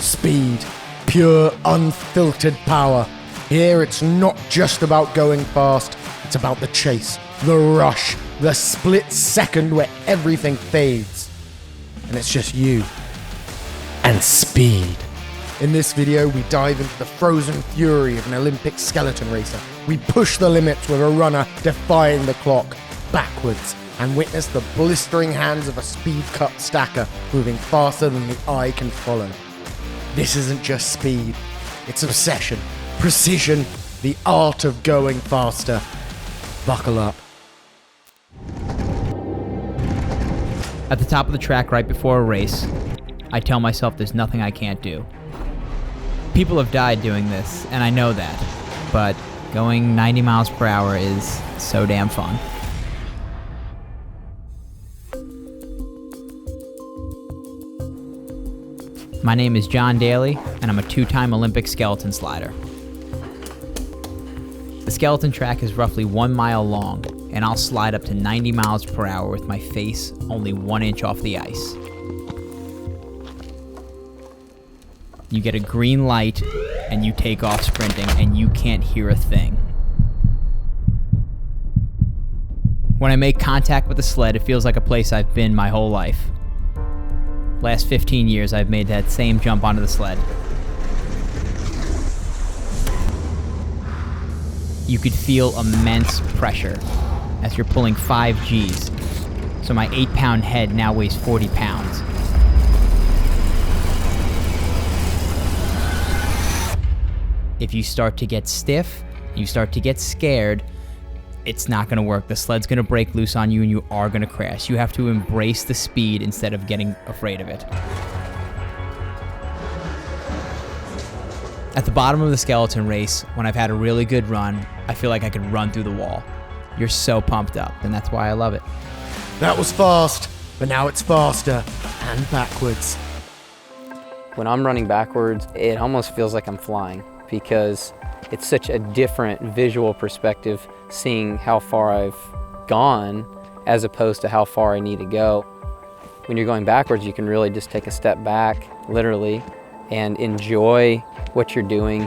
Speed, pure, unfiltered power. Here it's not just about going fast, it's about the chase, the rush, the split second where everything fades. And it's just you and speed. In this video, we dive into the frozen fury of an Olympic skeleton racer. We push the limits with a runner defying the clock, backwards, and witness the blistering hands of a speed cup stacker moving faster than the eye can follow. This isn't just speed, it's obsession, precision, the art of going faster. Buckle up. At the top of the track right before a race, I tell myself there's nothing I can't do. People have died doing this, and I know that, but going 90 miles per hour is so damn fun. My name is John Daly, and I'm a two-time Olympic skeleton slider. The skeleton track is roughly 1 mile long, and I'll slide up to 90 miles per hour with my face only 1 inch off the ice. You get a green light, and you take off sprinting, and you can't hear a thing. When I make contact with the sled, it feels like a place I've been my whole life. Last 15 years, I've made that same jump onto the sled. You could feel immense pressure as you're pulling 5 Gs. So my 8-pound head now weighs 40 pounds. If you start to get stiff, you start to get scared, it's not gonna work. The sled's gonna break loose on you and you are gonna crash. You have to embrace the speed instead of getting afraid of it. At the bottom of the skeleton race, when I've had a really good run, I feel like I could run through the wall. You're so pumped up, and that's why I love it. That was fast, but now it's faster and backwards. When I'm running backwards, it almost feels like I'm flying because it's such a different visual perspective seeing how far I've gone as opposed to how far I need to go. When you're going backwards, you can really just take a step back, literally, and enjoy what you're doing.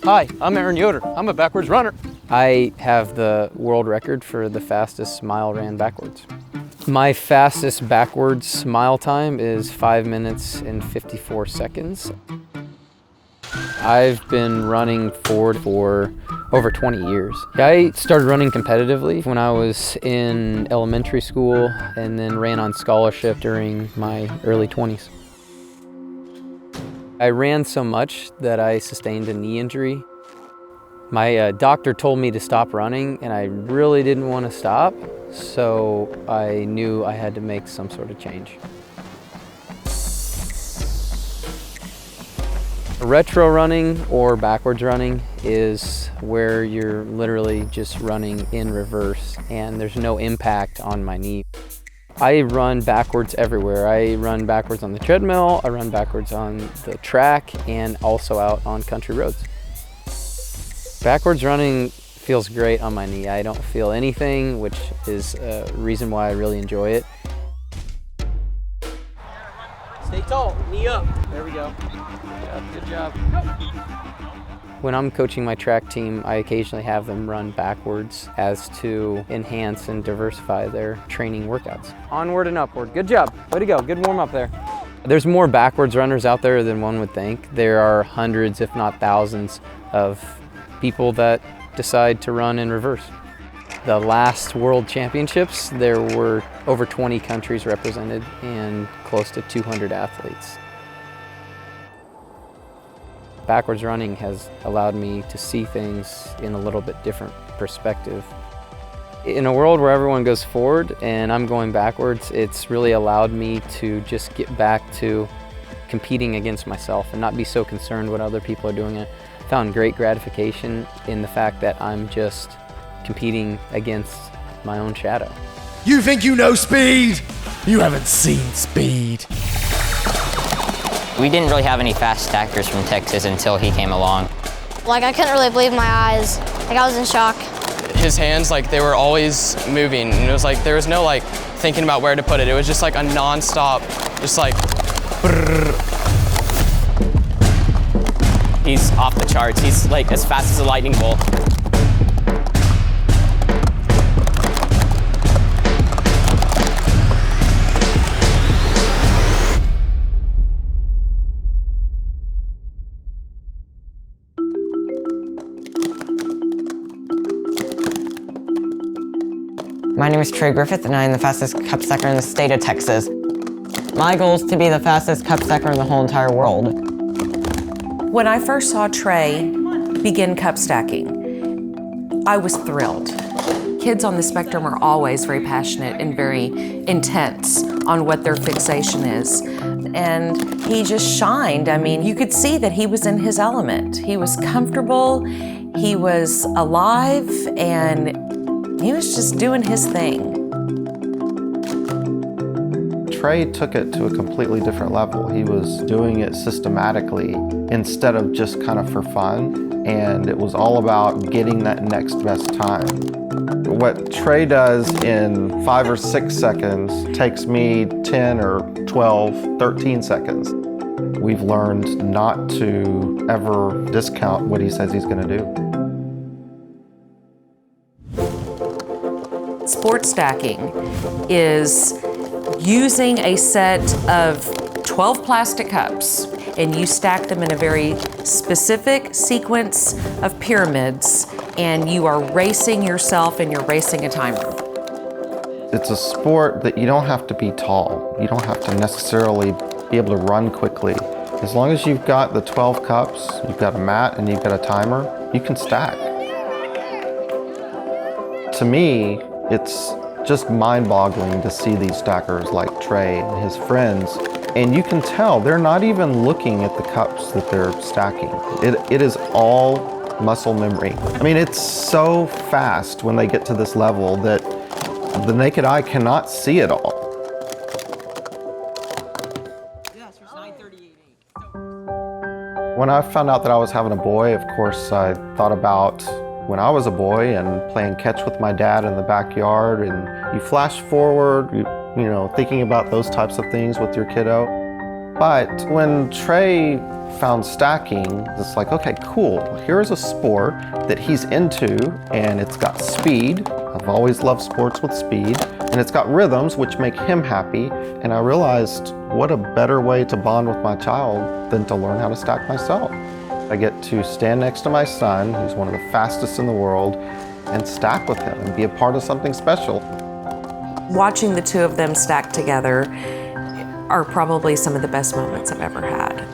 Hi, I'm Aaron Yoder. I'm a backwards runner. I have the world record for the fastest mile ran backwards. My fastest backwards mile time is 5 minutes and 54 seconds. I've been running forward for over 20 years. I started running competitively when I was in elementary school and then ran on scholarship during my early 20s. I ran so much that I sustained a knee injury. My doctor told me to stop running and I really didn't want to stop, so I knew I had to make some sort of change. Retro running or backwards running is where you're literally just running in reverse and there's no impact on my knee. I run backwards everywhere. I run backwards on the treadmill, I run backwards on the track, and also out on country roads. Backwards running feels great on my knee. I don't feel anything, which is a reason why I really enjoy it. Stay tall, knee up. There we go. Good job. When I'm coaching my track team, I occasionally have them run backwards as to enhance and diversify their training workouts. Onward and upward. Good job. Way to go. Good warm up there. There's more backwards runners out there than one would think. There are hundreds, if not thousands, of people that decide to run in reverse. The last World Championships, there were over 20 countries represented and close to 200 athletes. Backwards running has allowed me to see things in a little bit different perspective. In a world where everyone goes forward and I'm going backwards, it's really allowed me to just get back to competing against myself and not be so concerned what other people are doing. I found great gratification in the fact that I'm just competing against my own shadow. You think you know speed? You haven't seen speed. We didn't really have any fast stackers from Texas until he came along. Like, I couldn't really believe my eyes. Like, I was in shock. his hands, like they were always moving, and it was like there was no like thinking about where to put it. It was just like a non-stop, just like brrr. He's off the charts. He's like as fast as a lightning bolt. My name is Trey Griffith, and I am the fastest cup stacker in the state of Texas. My goal is to be the fastest cup stacker in the whole entire world. When I first saw Trey begin cup stacking, I was thrilled. Kids on the spectrum are always very passionate and very intense on what their fixation is. And he just shined. I mean, you could see that he was in his element. He was comfortable, he was alive, and he was just doing his thing. Trey took it to a completely different level. He was doing it systematically instead of just kind of for fun, and it was all about getting that next best time. What Trey does in 5 or 6 seconds takes me 10 or 12, 13 seconds. We've learned not to ever discount what he says he's going to do. Sport stacking is using a set of 12 plastic cups, and you stack them in a very specific sequence of pyramids, and you are racing yourself and you're racing a timer. It's a sport that you don't have to be tall. You don't have to necessarily be able to run quickly. As long as you've got the 12 cups, you've got a mat, and you've got a timer, you can stack. To me, it's just mind-boggling to see these stackers like Trey and his friends, and you can tell they're not even looking at the cups that they're stacking. It is all muscle memory. I mean, it's so fast when they get to this level that the naked eye cannot see it all. When I found out that I was having a boy, of course, I thought about when I was a boy and playing catch with my dad in the backyard, and you flash forward, you know, thinking about those types of things with your kiddo. But when Trey found stacking, it's like, okay, cool. Here's a sport that he's into, and it's got speed. I've always loved sports with speed. And it's got rhythms, which make him happy. And I realized, what a better way to bond with my child than to learn how to stack myself. I get to stand next to my son, who's one of the fastest in the world, and stack with him and be a part of something special. Watching the two of them stack together are probably some of the best moments I've ever had.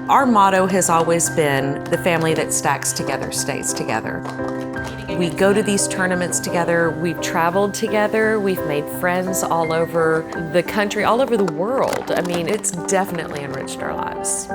Our motto has always been, the family that stacks together stays together. We go to these tournaments together, we've traveled together, we've made friends all over the country, all over the world. I mean, it's definitely enriched our lives.